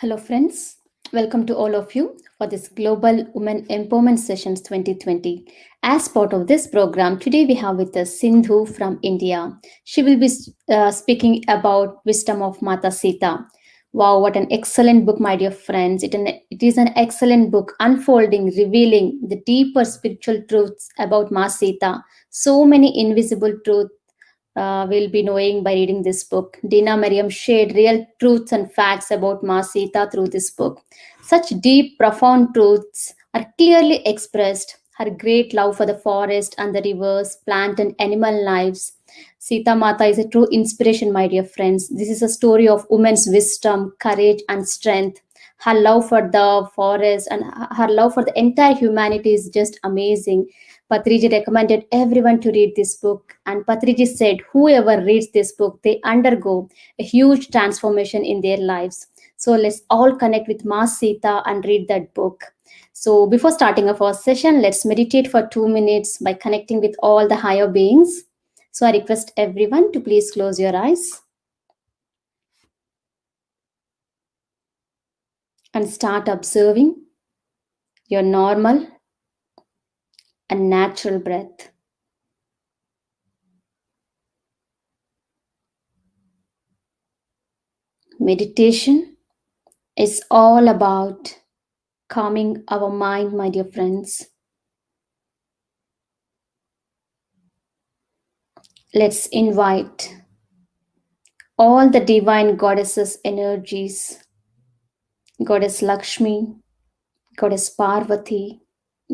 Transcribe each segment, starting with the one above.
Hello, friends. Welcome to all of you for this Global Women Empowerment Sessions 2020. As part of this program, today we have with us Sindhu from India. She will be speaking about Wisdom of Mata Sita. Wow, what an excellent book, my dear friends. It is an excellent book unfolding, revealing the deeper spiritual truths about Ma Sita. So many invisible truths we'll be knowing by reading this book. Dina Mariam shared real truths and facts about Ma Sita through this book. Such deep, profound truths are clearly expressed. Her great love for the forest and the rivers, plant and animal lives. Sita Mata is a true inspiration, my dear friends. This is a story of women's wisdom, courage, and strength. Her love for the forest and her love for the entire humanity is just amazing. Patriji recommended everyone to read this book, and Patriji said whoever reads this book, they undergo a huge transformation in their lives. So let's all connect with Ma Sita and read that book. So before starting our first session, let's meditate for 2 minutes by connecting with all the higher beings. So I request everyone to please close your eyes and start observing your normal and natural breath. Meditation is all about calming our mind, my dear friends. Let's invite all the divine goddesses' energies, Goddess Lakshmi, Goddess Parvati,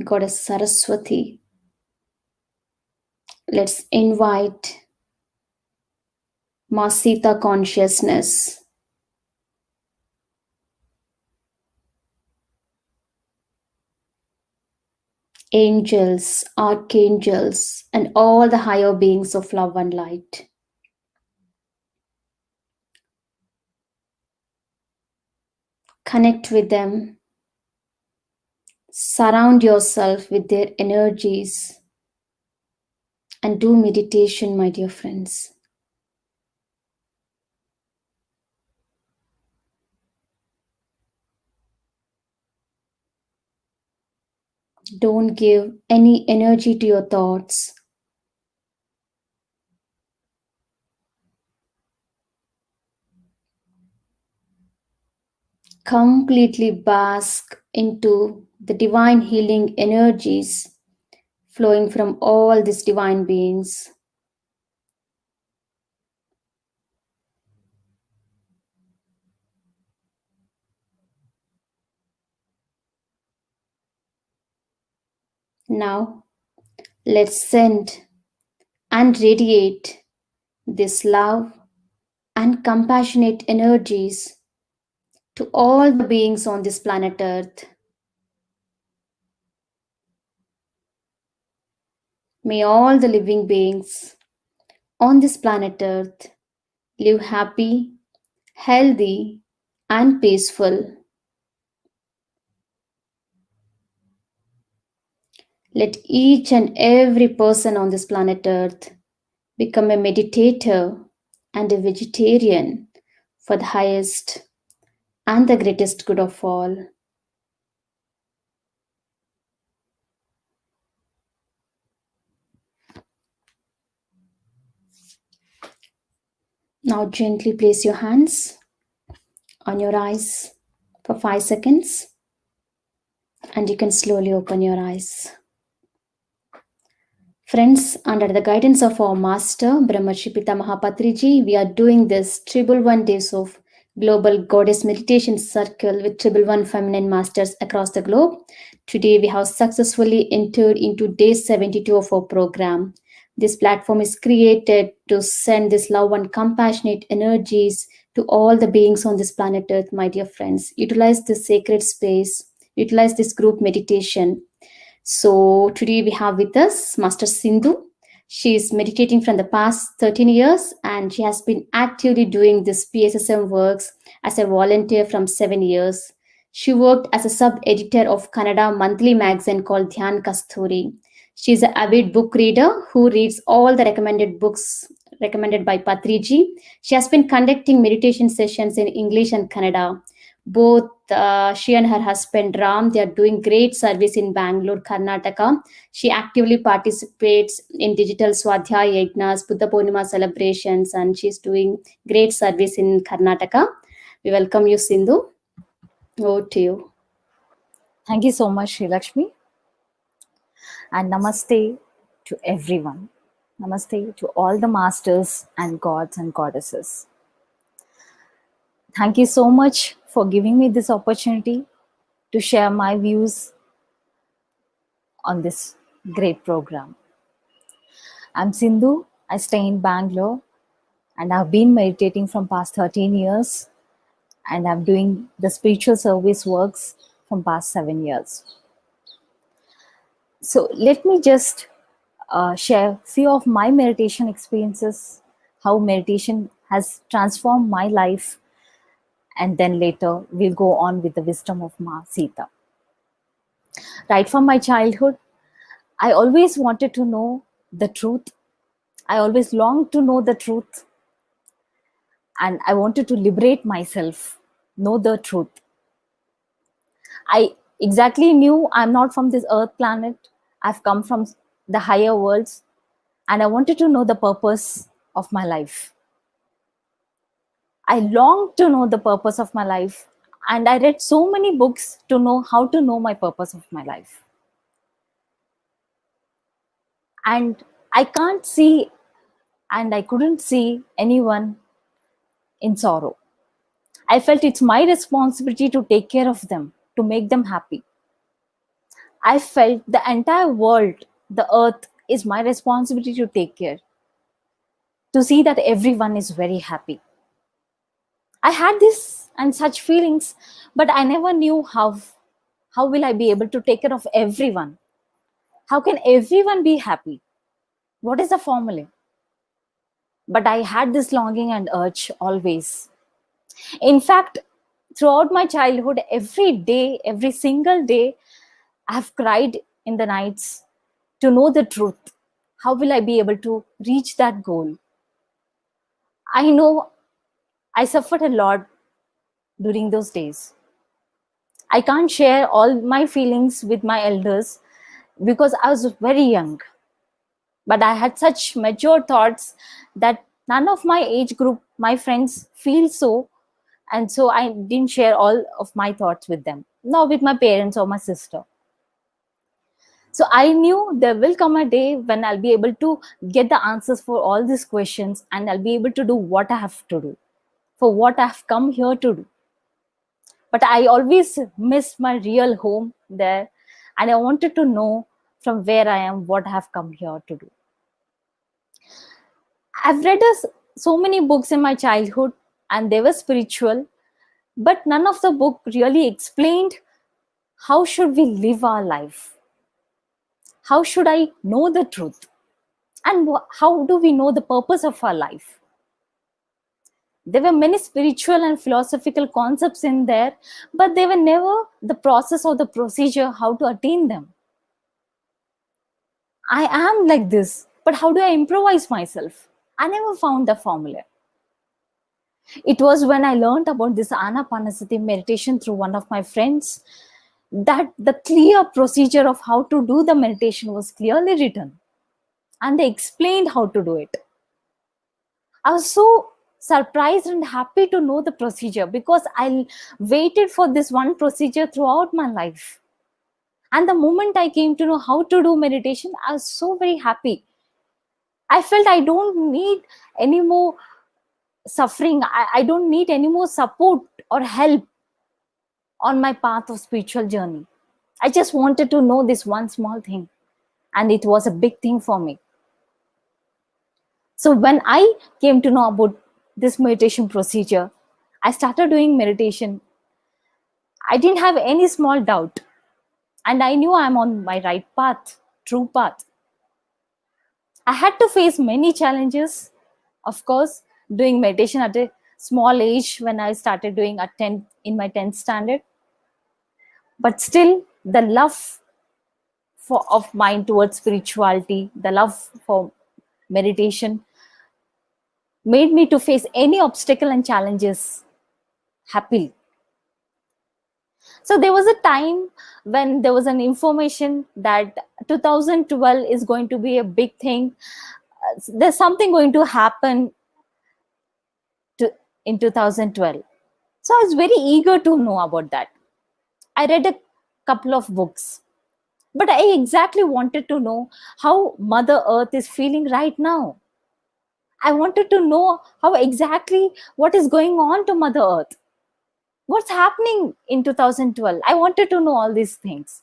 Goddess Saraswati. Let's invite Ma Sita consciousness, angels, archangels, and all the higher beings of love and light. Connect with them. Surround yourself with their energies and do meditation, my dear friends. Don't give any energy to your thoughts. Completely bask into the divine healing energies flowing from all these divine beings. Now, let's send and radiate this love and compassionate energies to all the beings on this planet Earth. May all the living beings on this planet Earth live happy, healthy, and peaceful. Let each and every person on this planet Earth become a meditator and a vegetarian for the highest and the greatest good of all. Now gently place your hands on your eyes for 5 seconds, and you can slowly open your eyes. Friends, under the guidance of our master, Brahmarshi Pitamaha Patriji, we are doing this 111 days of Global Goddess Meditation Circle with 111 feminine masters across the globe. Today, we have successfully entered into day 72 of our program. This platform is created to send this love and compassionate energies to all the beings on this planet Earth, my dear friends. Utilize this sacred space, utilize this group meditation. So today we have with us Master Sindhu. She is meditating from the past 13 years and she has been actively doing this PSSM works as a volunteer from 7 years. She worked as a sub-editor of Kannada monthly magazine called Dhyan Kasturi. She is an avid book reader who reads all the recommended books recommended by Patriji. She has been conducting meditation sessions in English and Kannada. Both she and her husband Ram, they are doing great service in Bangalore, Karnataka. She actively participates in digital Swadhyaya Yajnas, Buddha Purnima celebrations, and she's doing great service in Karnataka. We welcome you, Sindhu. Over to you. Thank you so much, Sri Lakshmi, and namaste to everyone. Namaste to all the masters and gods and goddesses. Thank you so much for giving me this opportunity to share my views on this great program. I'm Sindhu. I stay in Bangalore and I've been meditating from past 13 years and I'm doing the spiritual service works from past 7 years. So let me just share few of my meditation experiences, how meditation has transformed my life, and then later we'll go on with the wisdom of Ma Sita. Right from my childhood, I always wanted to know the truth. I always longed to know the truth, and I wanted to liberate myself, know the truth. I exactly knew I'm not from this earth planet. I've come from the higher worlds, and I wanted to know the purpose of my life. I longed to know the purpose of my life, and I read so many books to know how to know my purpose of my life. And I can't see, and I couldn't see anyone in sorrow. I felt it's my responsibility to take care of them, to make them happy. I felt the entire world, the earth, is my responsibility to take care, to see that everyone is very happy. I had this and such feelings, but I never knew how will I be able to take care of everyone? How can everyone be happy? What is the formula? But I had this longing and urge always. In fact, throughout my childhood, every day, every single day, I have cried in the nights to know the truth. How will I be able to reach that goal? I know I suffered a lot during those days. I can't share all my feelings with my elders because I was very young. But I had such mature thoughts that none of my age group, my friends, feel so. And so I didn't share all of my thoughts with them, not with my parents or my sister. So I knew there will come a day when I'll be able to get the answers for all these questions and I'll be able to do what I have to do, for what I've come here to do. But I always missed my real home there, and I wanted to know from where I am, what I have come here to do. I've read so many books in my childhood, and they were spiritual, but none of the book really explained how should we live our life. How should I know the truth? And how do we know the purpose of our life? There were many spiritual and philosophical concepts in there, but they were never the process or the procedure how to attain them. I am like this, but how do I improvise myself? I never found the formula. It was when I learned about this Anapanasati meditation through one of my friends that the clear procedure of how to do the meditation was clearly written, and they explained how to do it. I was so surprised and happy to know the procedure because I waited for this one procedure throughout my life. And the moment I came to know how to do meditation, I was so very happy. I felt I don't need any more suffering. I don't need any more support or help on my path of spiritual journey. I just wanted to know this one small thing, and it was a big thing for me. So when I came to know about this meditation procedure, I started doing meditation. I didn't have any small doubt, and I knew I'm on my right path, true path. I had to face many challenges, of course, doing meditation at a small age when I started doing at 10 in my 10th standard. But still, the love of mine towards spirituality, the love for meditation made me to face any obstacle and challenges happily. So there was a time when there was an information that 2012 is going to be a big thing. There's something going to happen to, in 2012. So I was very eager to know about that. I read a couple of books, but I exactly wanted to know how Mother Earth is feeling right now. I wanted to know how exactly what is going on to Mother Earth. What's happening in 2012? I wanted to know all these things.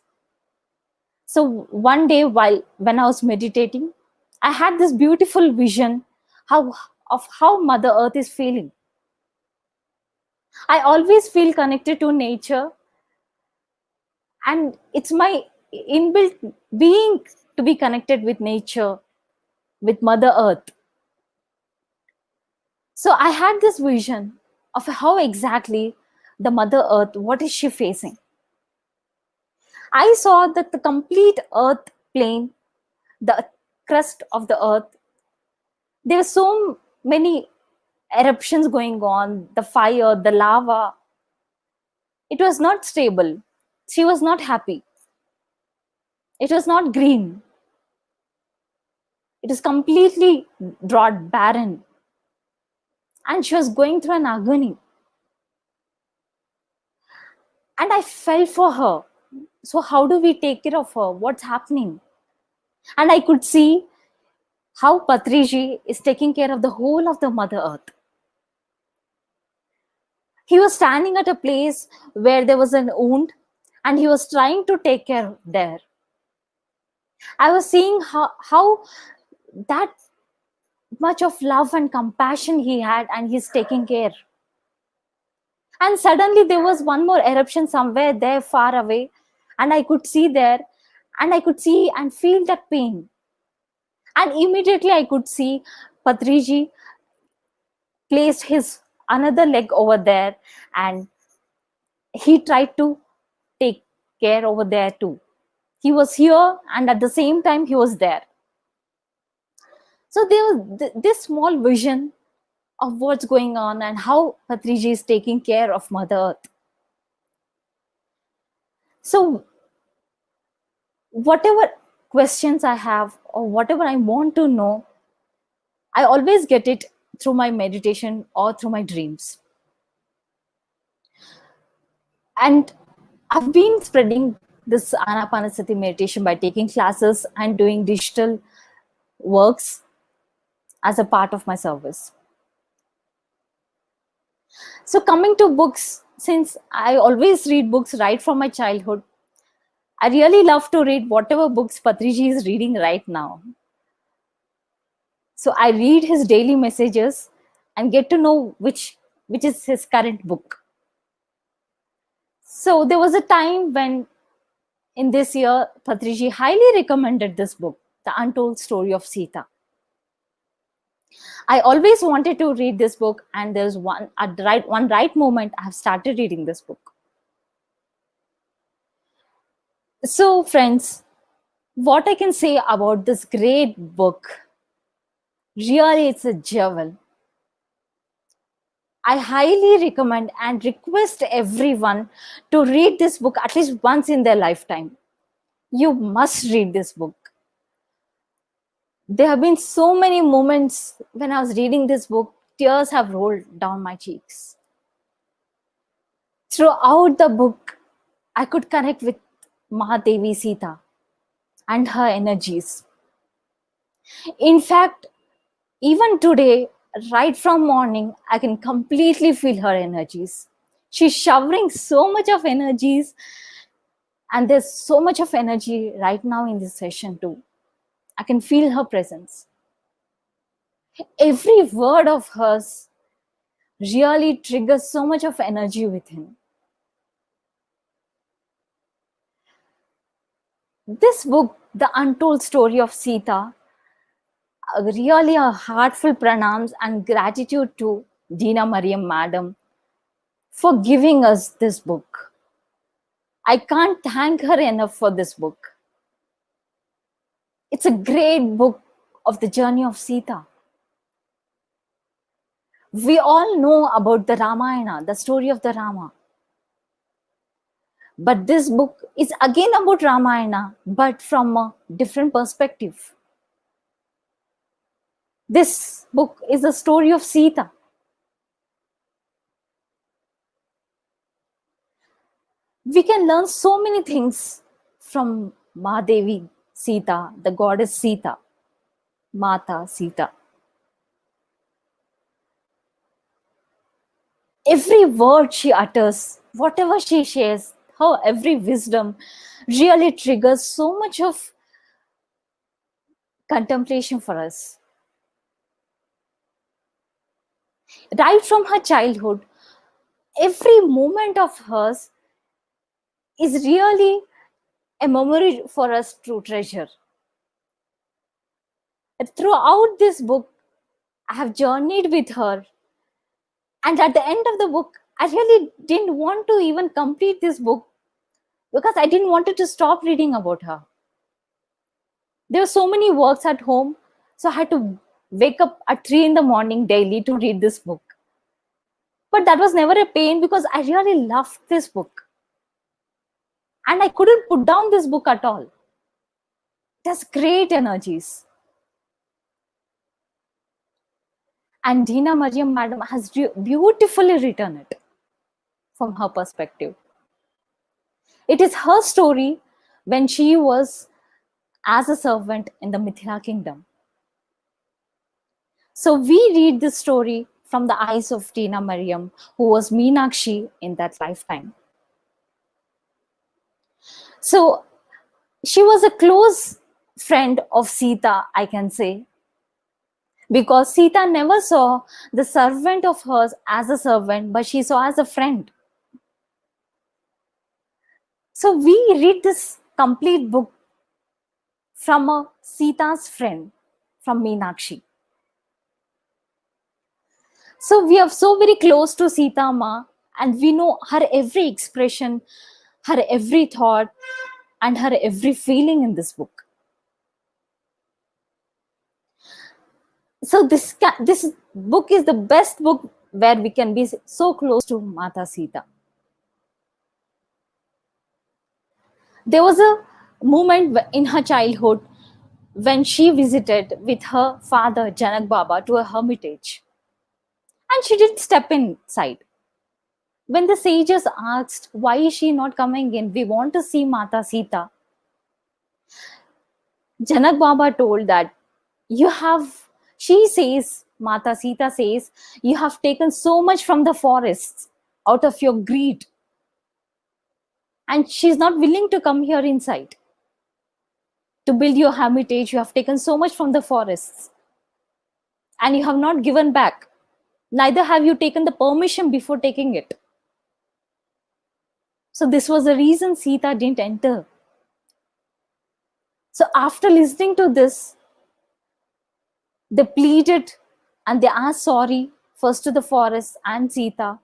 So one day when I was meditating, I had this beautiful vision how of how Mother Earth is feeling. I always feel connected to nature, and it's my inbuilt being to be connected with nature, with Mother Earth. So I had this vision of how exactly the Mother Earth, what is she facing? I saw that the complete earth plane, the crust of the earth, there were so many eruptions going on, the fire, the lava. It was not stable. She was not happy. It was not green. It is completely drought, barren. And she was going through an agony. And I felt for her. So how do we take care of her? What's happening? And I could see how Patriji is taking care of the whole of the Mother Earth. He was standing at a place where there was an wound, and he was trying to take care there. I was seeing how that much of love and compassion he had, and he's taking care. And suddenly there was one more eruption somewhere there far away, and I could see there, and I could see and feel that pain. And immediately I could see Patriji placed his another leg over there, and he tried to take care over there too. He was here, and at the same time he was there. So there was this small vision of what's going on and how Patriji is taking care of Mother Earth. So whatever questions I have or whatever I want to know, I always get it through my meditation or through my dreams. And I've been spreading this Anapanasati meditation by taking classes and doing digital works as a part of my service. So coming to books, since I always read books right from my childhood, I really love to read whatever books Patriji is reading right now. So I read his daily messages and get to know which is his current book. So there was a time when in this year, Patriji highly recommended this book, The Untold Story of Sita. I always wanted to read this book, and there's one right moment I have started reading this book. So friends, what I can say about this great book, really it's a jewel. I highly recommend and request everyone to read this book at least once in their lifetime. You must read this book. There have been so many moments when I was reading this book, tears have rolled down my cheeks. Throughout the book, I could connect with Mahadevi Sita and her energies. In fact, even today, right from morning, I can completely feel her energies. She's showering so much of energies, and there's so much of energy right now in this session too. I can feel her presence. Every word of hers really triggers so much of energy within. This book, The Untold Story of Sita, really a heartful pranams and gratitude to Dina Mariam Madam for giving us this book. I can't thank her enough for this book. It's a great book of the journey of Sita. We all know about the Ramayana, the story of the Rama. But this book is again about Ramayana, but from a different perspective. This book is the story of Sita. We can learn so many things from Mahadevi Sita, the goddess Sita, Mata Sita. Every word she utters, whatever she shares, her every wisdom really triggers so much of contemplation for us. Right from her childhood, every moment of hers is really a memory for us to treasure. Throughout this book, I have journeyed with her. And at the end of the book, I really didn't want to even complete this book because I didn't want to stop reading about her. There were so many works at home, so I had to wake up at 3 in the morning daily to read this book. But that was never a pain because I really loved this book. And I couldn't put down this book at all. It has great energies. And Dina Mariam Madam has beautifully written it from her perspective. It is her story when she was as a servant in the Mithila kingdom. So we read this story from the eyes of Dina Mariam, who was Meenakshi in that lifetime. So she was a close friend of Sita, I can say, because Sita never saw the servant of hers as a servant, but she saw as a friend. So we read this complete book from a Sita's friend, from Meenakshi. So we are so very close to Sita Ma, and we know her every expression, her every thought, and her every feeling in this book. So this book is the best book where we can be so close to Mata Sita. There was a moment in her childhood when she visited with her father Janak Baba to a hermitage, and she didn't step inside. When the sages asked, why is she not coming in? We want to see Mata Sita. Janak Baba told that Mata Sita says, you have taken so much from the forests out of your greed. And she's not willing to come here inside. To build your hermitage, you have taken so much from the forests. And you have not given back. Neither have you taken the permission before taking it. So this was the reason Sita didn't enter. So after listening to this, they pleaded and they asked sorry first to the forest and Sita,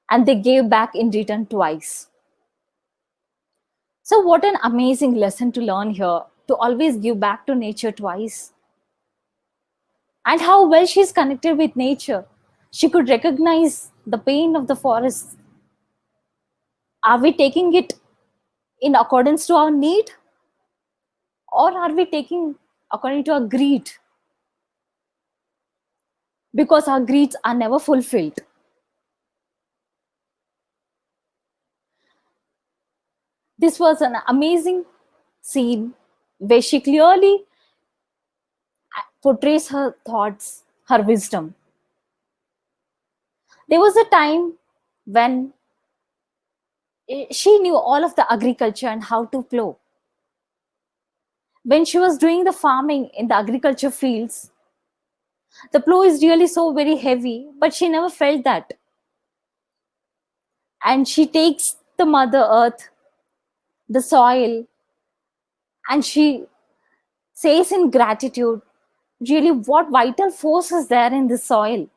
and they gave back in return twice. So what an amazing lesson to learn here, to always give back to nature twice. And how well she's connected with nature. She could recognize the pain of the forest. Are we taking it in accordance to our need? Or are we taking according to our greed? Because our greeds are never fulfilled. This was an amazing scene where she clearly portrays her thoughts, her wisdom. There was a time when she knew all of the agriculture and how to plow. When she was doing the farming in the agriculture fields, the plow is really so very heavy, but she never felt that. And she takes the Mother Earth, the soil, and she says in gratitude, really what vital force is there in the soil.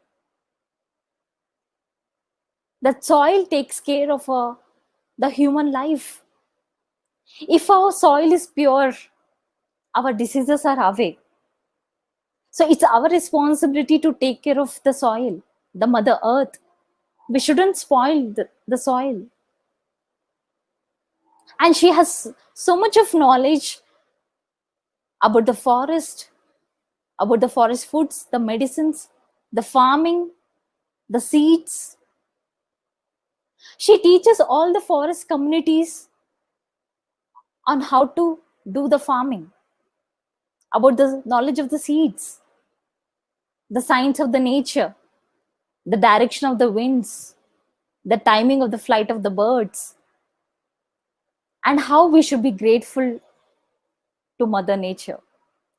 That soil takes care of the human life. If our soil is pure, our diseases are away. So it's our responsibility to take care of the soil, the Mother Earth. We shouldn't spoil the soil. And she has so much of knowledge about the forest foods, the medicines, the farming, the seeds. She teaches all the forest communities on how to do the farming, about the knowledge of the seeds, the science of the nature, the direction of the winds, the timing of the flight of the birds, and how we should be grateful to Mother Nature,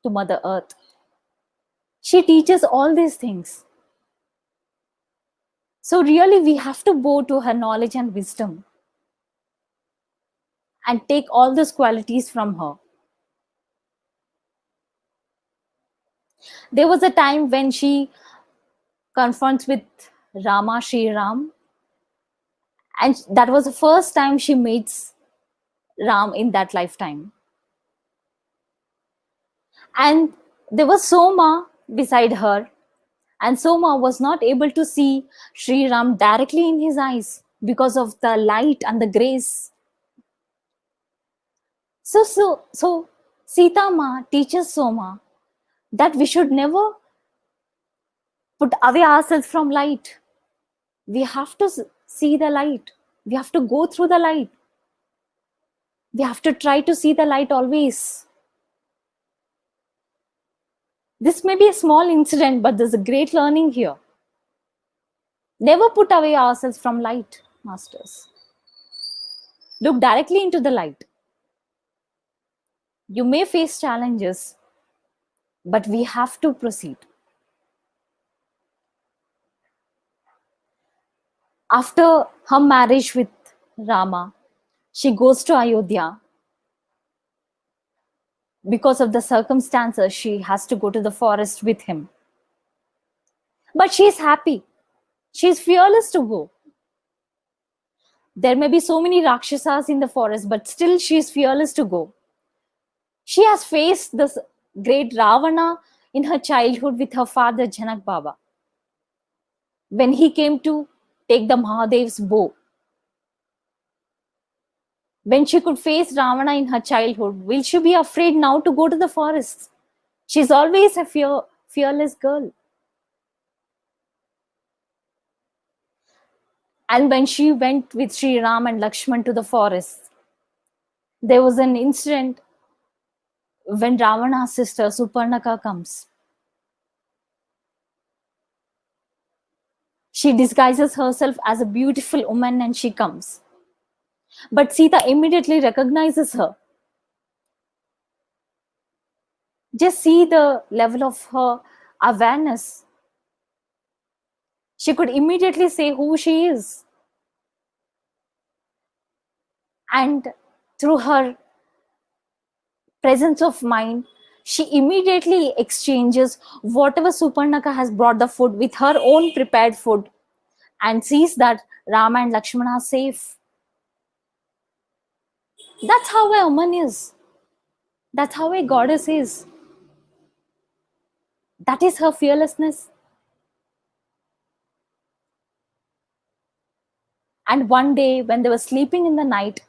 to Mother Earth. She teaches all these things. So, really, we have to bow to her knowledge and wisdom and take all those qualities from her. There was a time when she confronts with Rama, Sri Ram, and that was the first time she meets Ram in that lifetime. And there was Soma beside her, and Soma was not able to see Sri Ram directly in his eyes because of the light and the grace. So Sita Ma teaches Soma that we should never put away ourselves from light. We have to see the light. We have to go through the light. We have to try to see the light always. This may be a small incident, but there's a great learning here. Never put away ourselves from light, masters. Look directly into the light. You may face challenges, but we have to proceed. After her marriage with Rama, she goes to Ayodhya. Because of the circumstances, she has to go to the forest with him. But she is happy. She is fearless to go. There may be so many Rakshasas in the forest, but still she is fearless to go. She has faced this great Ravana in her childhood with her father Janak Baba. When he came to take the Mahadev's bow. When she could face Ravana in her childhood, will she be afraid now to go to the forest? She's always a fearless girl. And when she went with Sri Ram and Lakshman to the forest, there was an incident when Ravana's sister Suparnaka comes. She disguises herself as a beautiful woman and she comes. But Sita immediately recognizes her. Just see the level of her awareness. She could immediately say who she is. And through her presence of mind, she immediately exchanges whatever Suparnaka has brought the food with her own prepared food and sees that Rama and Lakshmana are safe. That's how a woman is. That's how a goddess is. That is her fearlessness. And one day, when they were sleeping in the night,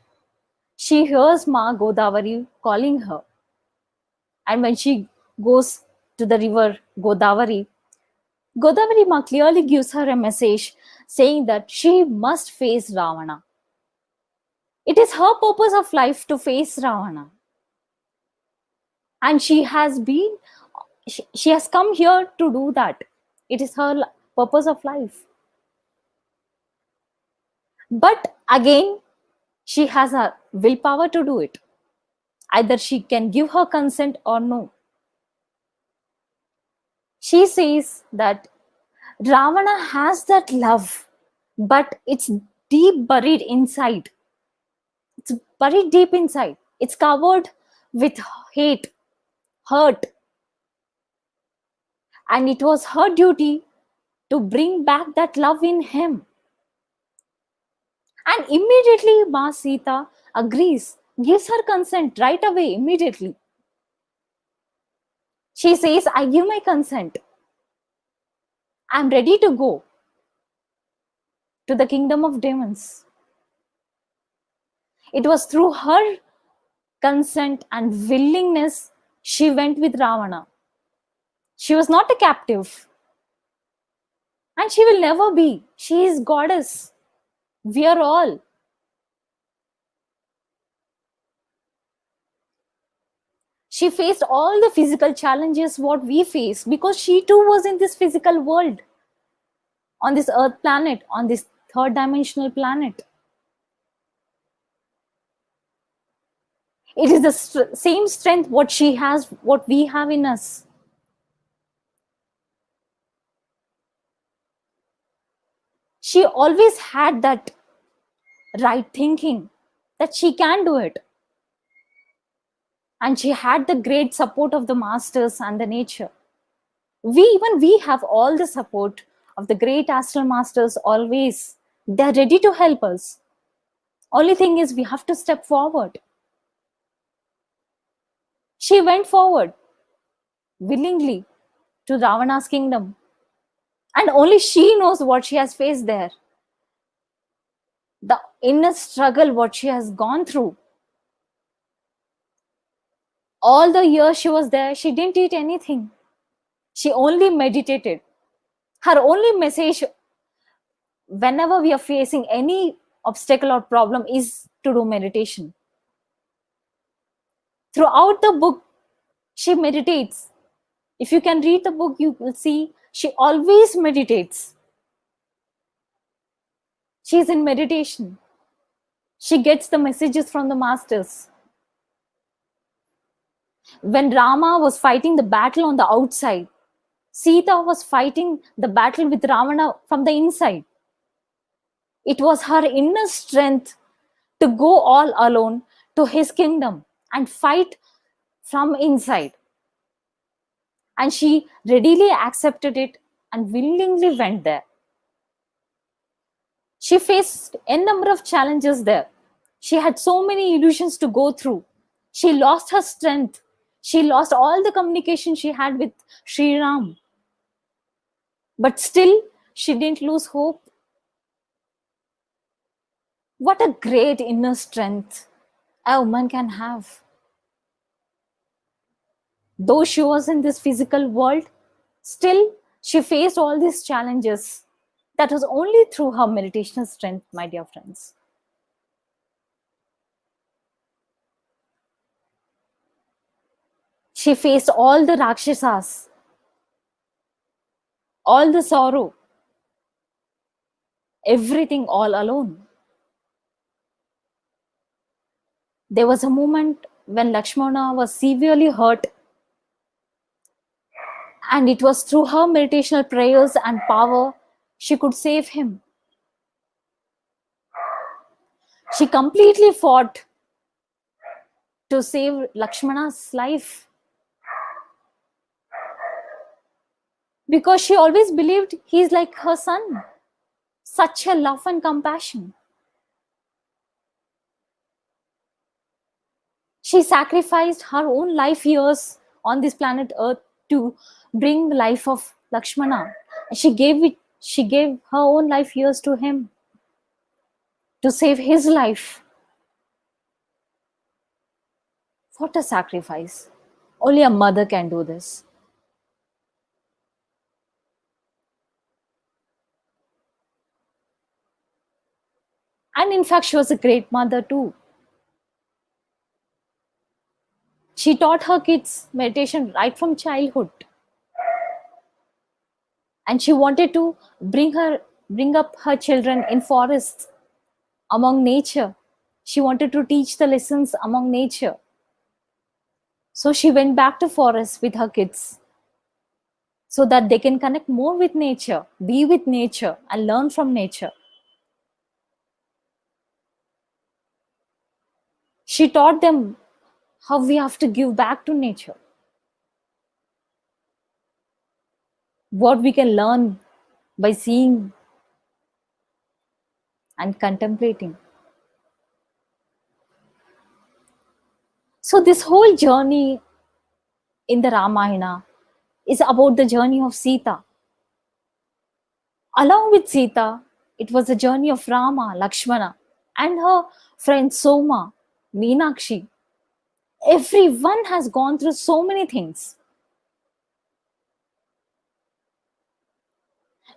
she hears Ma Godavari calling her. And when she goes to the river Godavari, Godavari Ma clearly gives her a message saying that she must face Ravana. It is her purpose of life to face Ravana. And she has come here to do that. It is her purpose of life. But again, she has a willpower to do it. Either she can give her consent or no. She says that Ravana has that love, but it's deep buried inside. It's buried deep inside. It's covered with hate, hurt. And it was her duty to bring back that love in him. And immediately Ma Sita agrees, gives her consent right away, immediately. She says, I give my consent. I'm ready to go to the kingdom of demons. It was through her consent and willingness she went with Ravana. She was not a captive, and she will never be. She is goddess. We are all. She faced all the physical challenges what we face because she too was in this physical world, on this earth planet, on this third dimensional planet. It is the same strength what she has, what we have in us. She always had that right thinking that she can do it. And she had the great support of the masters and the nature. We have all the support of the great astral masters always. They're ready to help us. Only thing is we have to step forward. She went forward willingly to Ravana's kingdom. And only she knows what she has faced there. The inner struggle, what she has gone through. All the years she was there, she didn't eat anything. She only meditated. Her only message, whenever we are facing any obstacle or problem, is to do meditation. Throughout the book, she meditates. If you can read the book, you will see she always meditates. She is in meditation. She gets the messages from the masters. When Rama was fighting the battle on the outside, Sita was fighting the battle with Ravana from the inside. It was her inner strength to go all alone to his kingdom and fight from inside. And she readily accepted it and willingly went there. She faced a number of challenges there. She had so many illusions to go through. She lost her strength. She lost all the communication she had with Sri Ram. But still, she didn't lose hope. What a great inner strength a woman can have. Though she was in this physical world, still she faced all these challenges. That was only through her meditational strength, my dear friends. She faced all the Rakshasas, all the sorrow, everything all alone. There was a moment when Lakshmana was severely hurt, and it was through her meditational prayers and power she could save him. She completely fought to save Lakshmana's life because she always believed he's like her son. Such a love and compassion. She sacrificed her own life years on this planet Earth to bring the life of Lakshmana. She gave her own life years to him to save his life. What a sacrifice. Only a mother can do this. And in fact, she was a great mother too. She taught her kids meditation right from childhood. And she wanted to bring up her children in forests, among nature. She wanted to teach the lessons among nature. So she went back to forest with her kids so that they can connect more with nature, be with nature, and learn from nature. She taught them how we have to give back to nature. What we can learn by seeing and contemplating. So this whole journey in the Ramayana is about the journey of Sita. Along with Sita, it was the journey of Rama, Lakshmana, and her friend Soma, Meenakshi. Everyone has gone through so many things.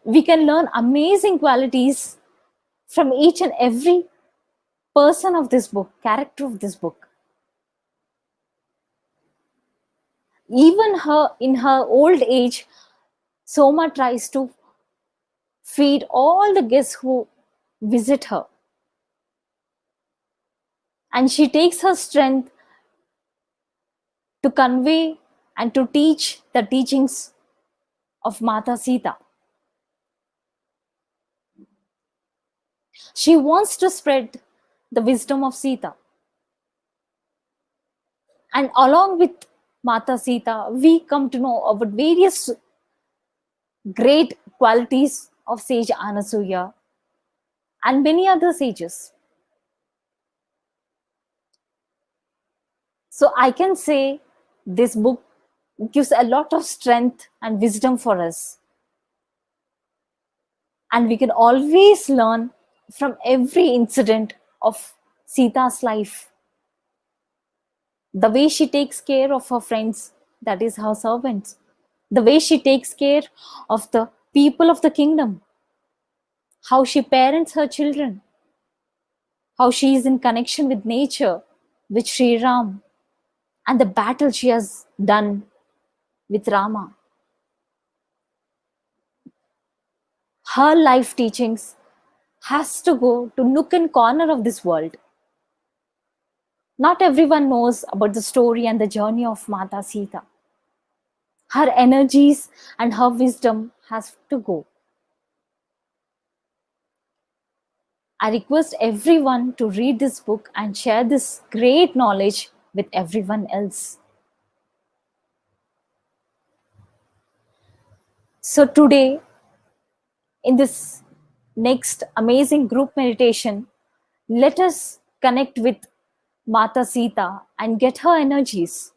We can learn amazing qualities from each and every person of this book, character of this book. Even her, in her old age, Soma tries to feed all the guests who visit her. And she takes her strength to convey and to teach the teachings of Mata Sita. She wants to spread the wisdom of Sita. And along with Mata Sita, we come to know about various great qualities of sage Anasuya and many other sages. So I can say this book gives a lot of strength and wisdom for us. And we can always learn from every incident of Sita's life. The way she takes care of her friends, that is her servants. The way she takes care of the people of the kingdom. How she parents her children. How she is in connection with nature, with Sri Ram. And the battle she has done with Rama. Her life teachings has to go to nook and corner of this world. Not everyone knows about the story and the journey of Mata Sita. Her energies and her wisdom has to go. I request everyone to read this book and share this great knowledge with everyone else. So today, in this next amazing group meditation, let us connect with Mata Sita and get her energies.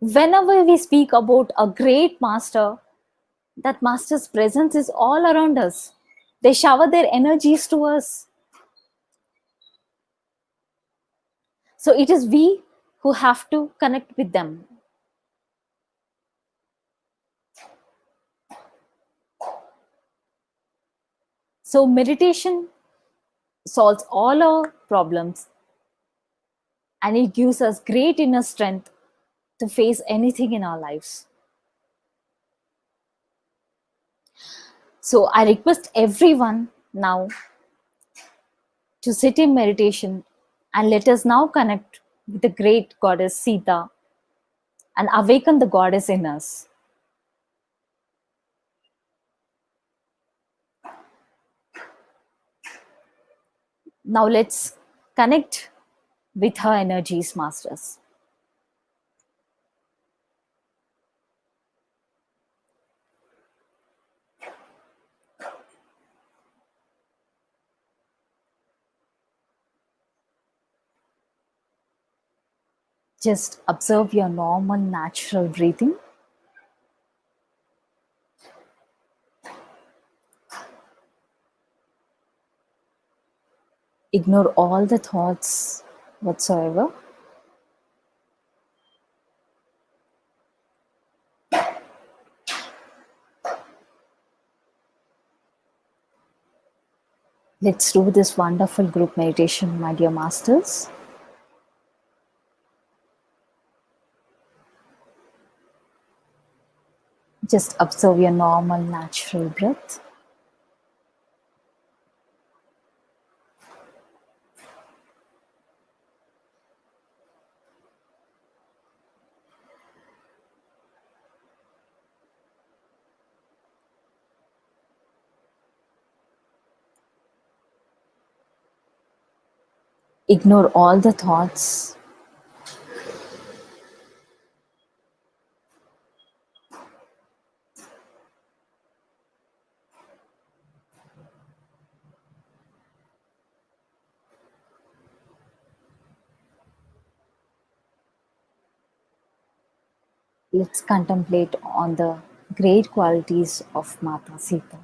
Whenever we speak about a great master, that master's presence is all around us. They shower their energies to us. So it is we who have to connect with them. So meditation solves all our problems and it gives us great inner strength to face anything in our lives. So I request everyone now to sit in meditation and let us now connect with the great goddess Sita and awaken the goddess in us. Now let's connect with her energies, masters. Just observe your normal, natural breathing. Ignore all the thoughts whatsoever. Let's do this wonderful group meditation, my dear masters. Just observe your normal, natural breath. Ignore all the thoughts. Let's contemplate on the great qualities of Mata Sita.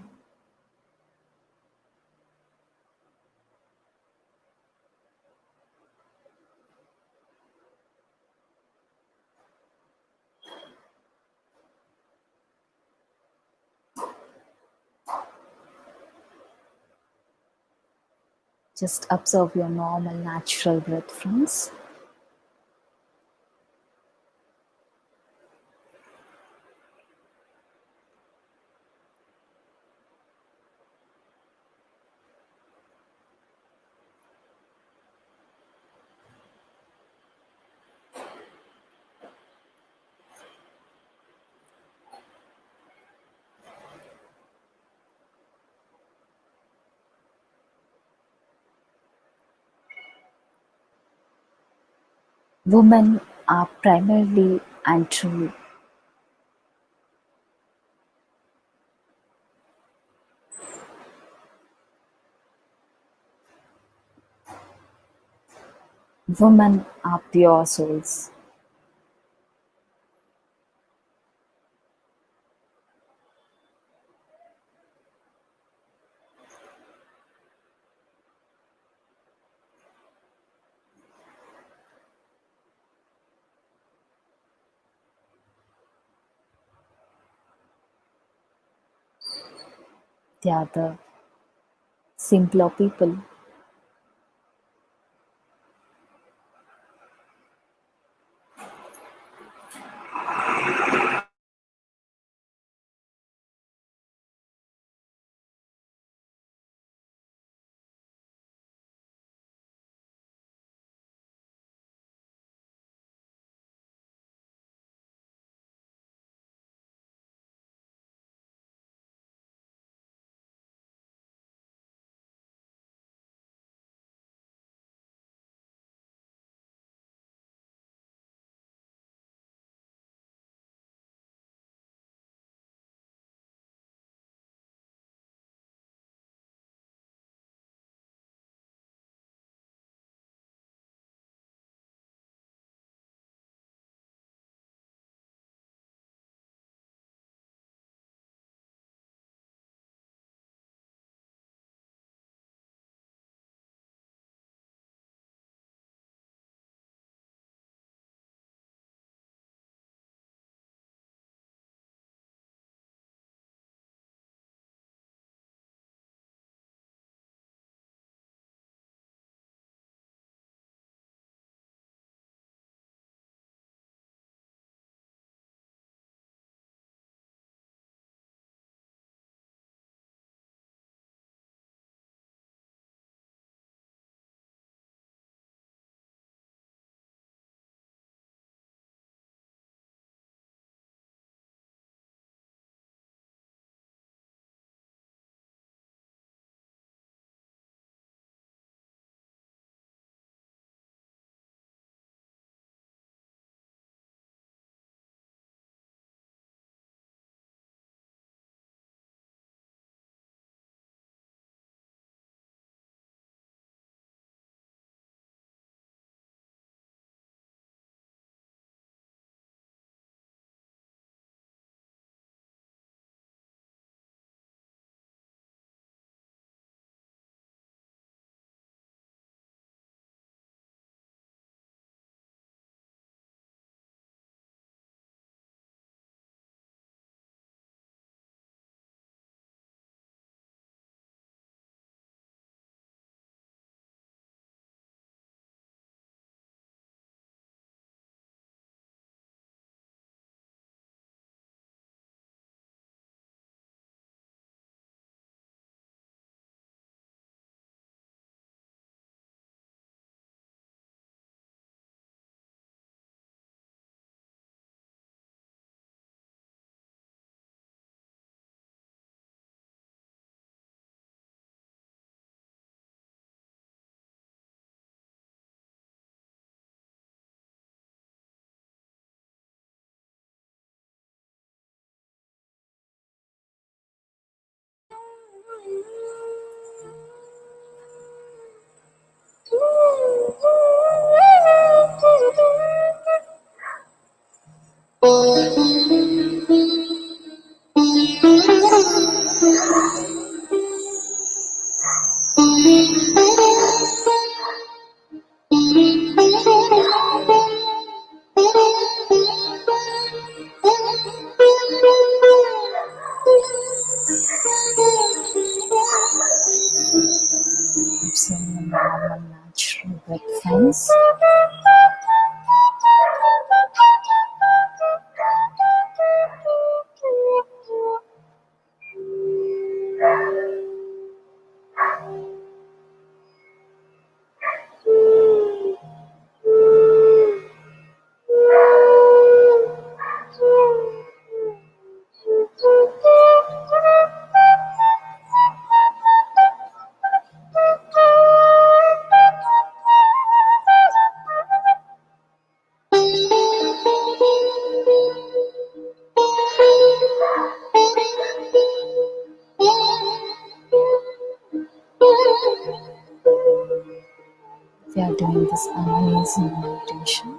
Just observe your normal, natural breath, friends. Women are primarily and truly women are pure souls. They are the simpler people. Observe your Reliance. We are doing this amazing meditation.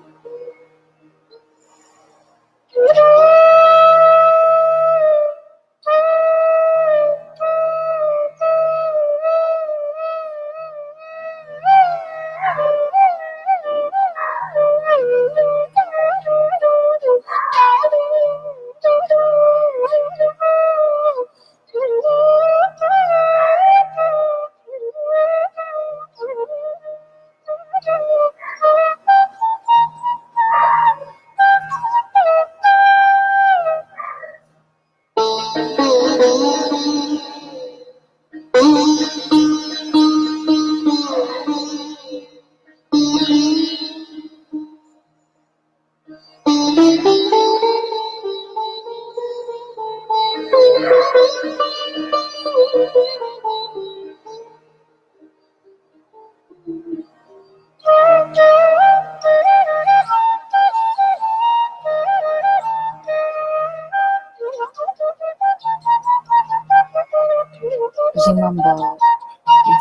Remember,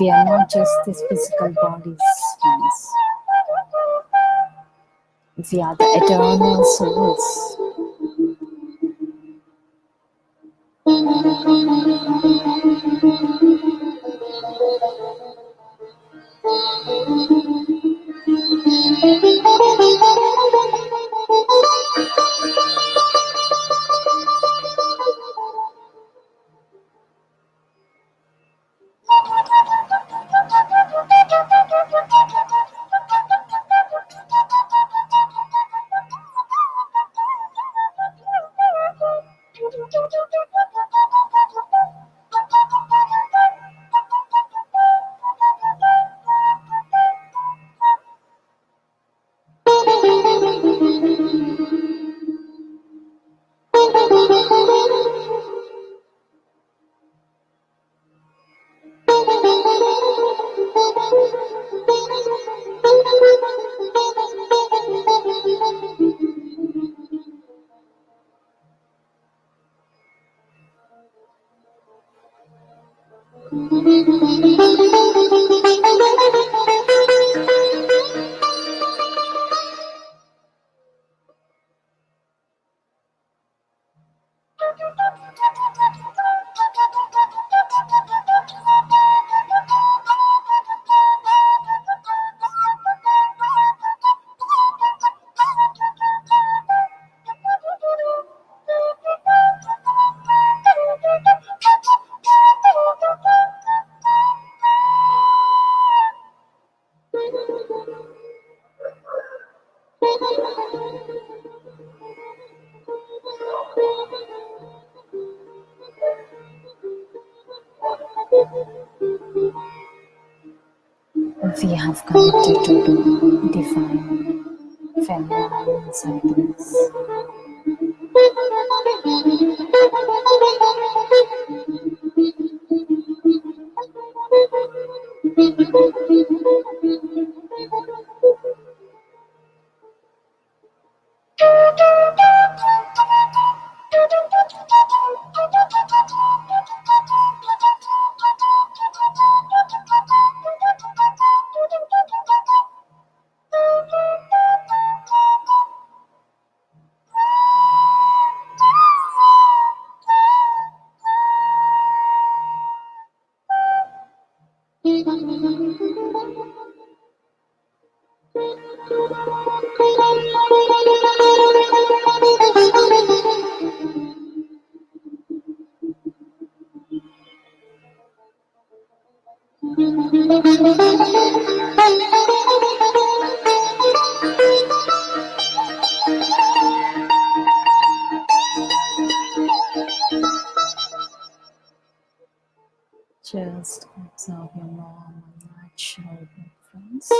we are not just these physical bodies, friends. We are the eternal souls. We have connected to the divine feminine inside us. Just observe your normal, natural movements.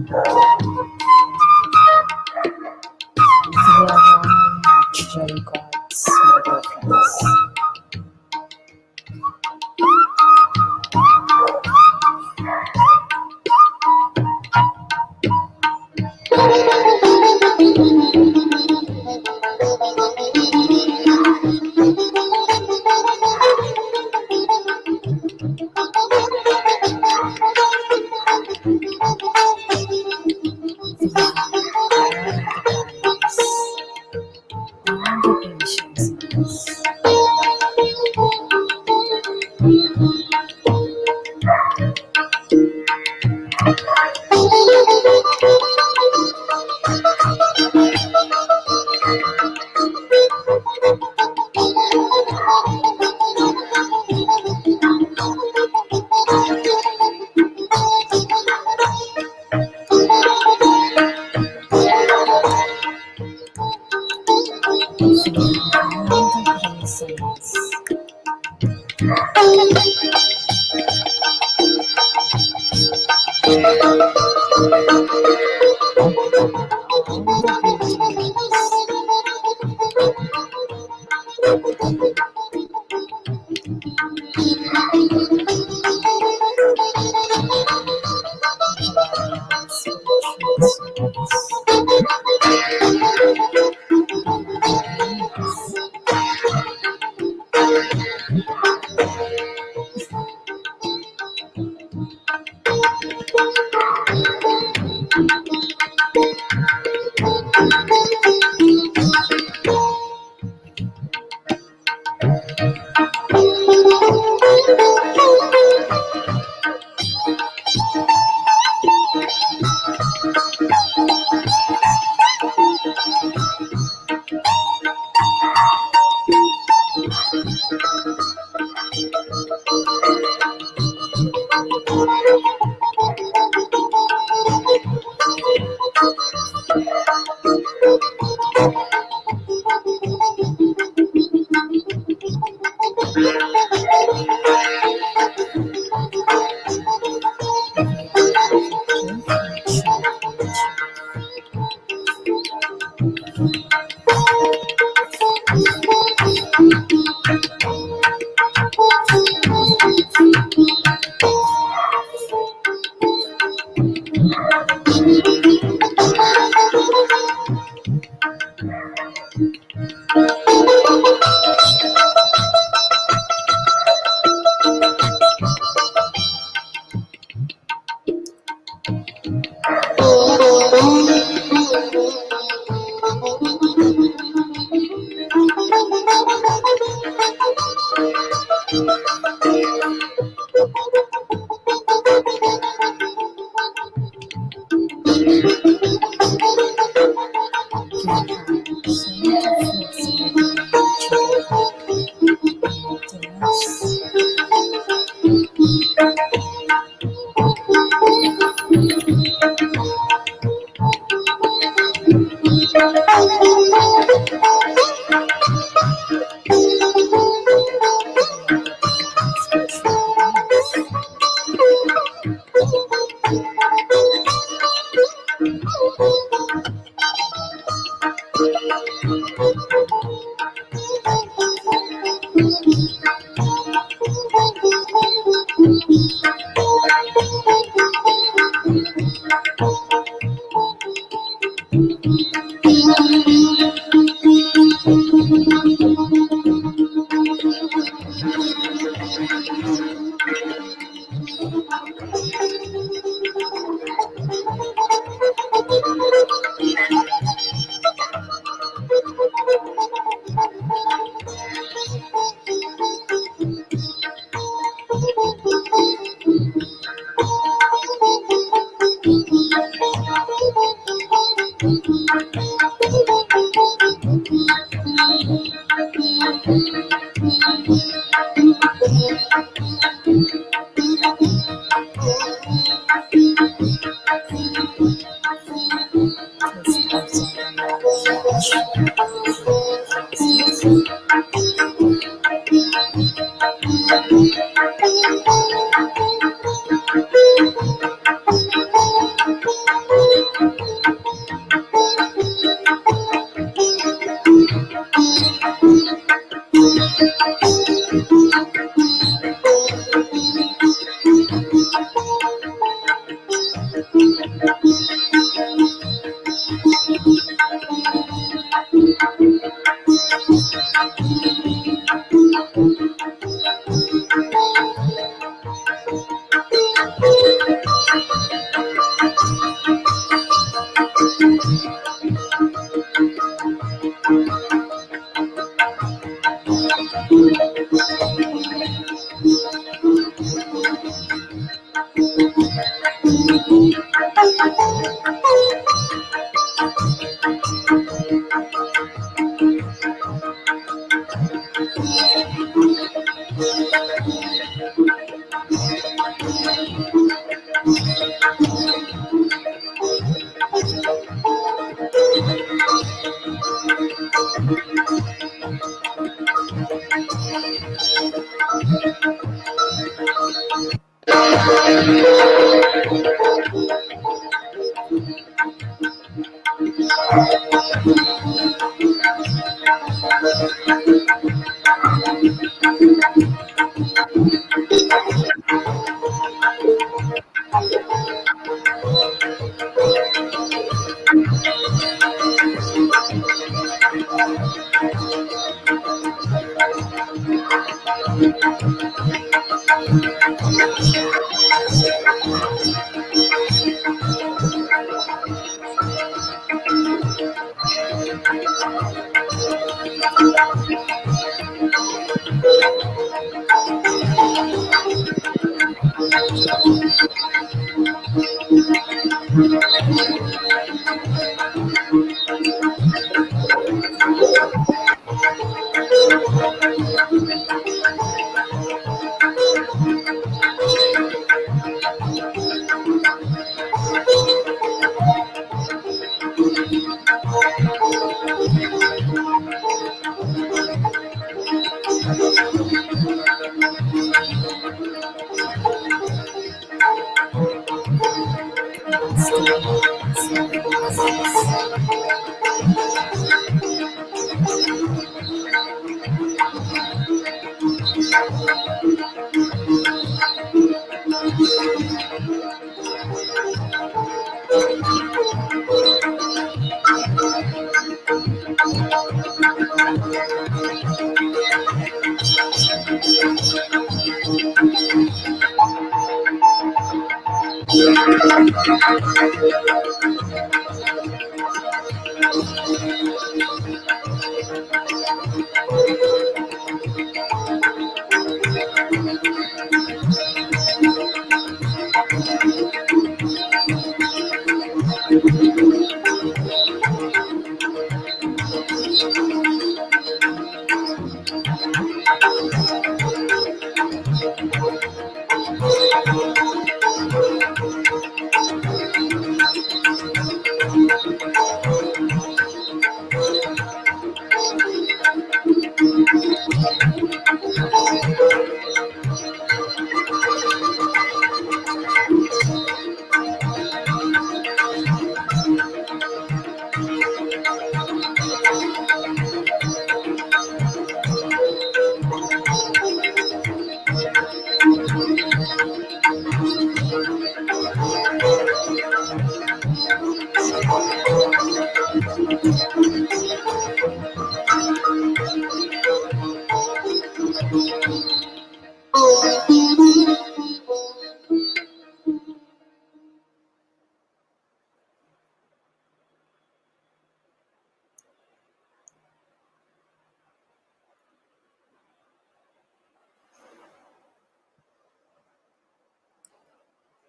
We are all natural gods, my dear friends.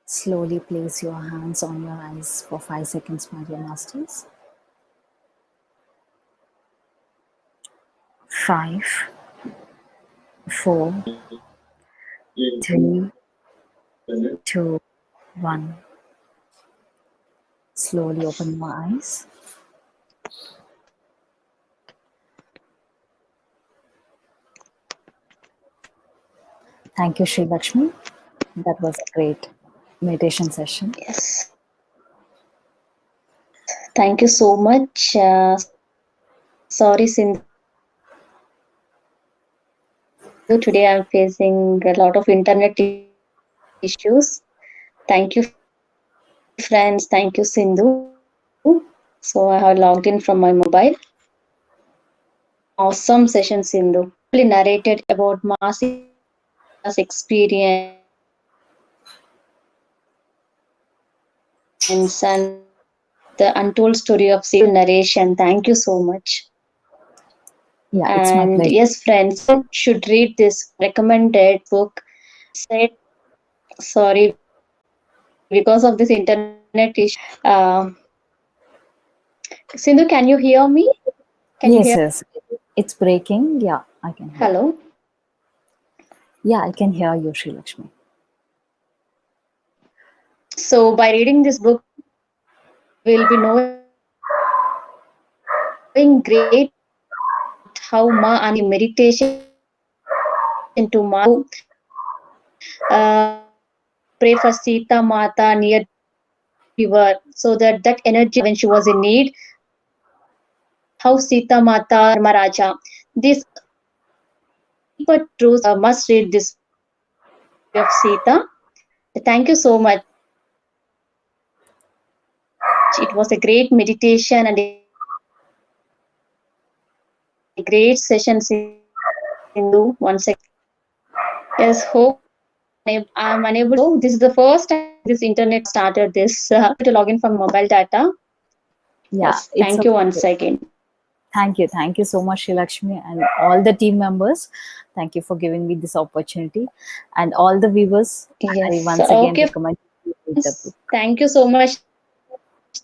Slowly place your hands on your eyes for 5 seconds, my dear masters. 5, 4, 3, 2, 1. Slowly open your eyes. Thank you, Sri Lakshmi. That was a great meditation session. Yes. Thank you so much. Sorry, Sindhu. Today I'm facing a lot of internet issues. Thank you for your wonderful meditation. friends. Thank you, Sindhu. So I have logged in from my mobile. Awesome session, Sindhu. Narrated about Mahasi Sita's experience and the untold story of Sita narration. Thank you so much. Yeah, it's my And pleasure. yes, friends, should read this recommended book. Said sorry because of this internet issue. Sindhu, can you hear me? Can you hear? Yes, yes. It's breaking. Yeah, I can hear. Hello. Yeah, I can hear you, Sri Lakshmi. So by reading this book, we'll be knowing great about how Ma and meditation to Ma pray for Sita Mata near the river, so that energy when she was in need, how Sita Mata Dharma Raja. These deeper truths must read this book, The Story of Sita. Thank you so much. It was a great meditation and a great session, Sindhu, once again. Yes, hope I'm unable to. This is the first time this internet started this. To log in from mobile data. Yeah, Yes, it's thank you okay. once again. Thank you. Thank you so much, Sri Lakshmi, and all the team members. Thank you for giving me this opportunity. And all the viewers, I Yes. once again Okay, recommend you friends. to read the book. Thank you so much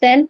then.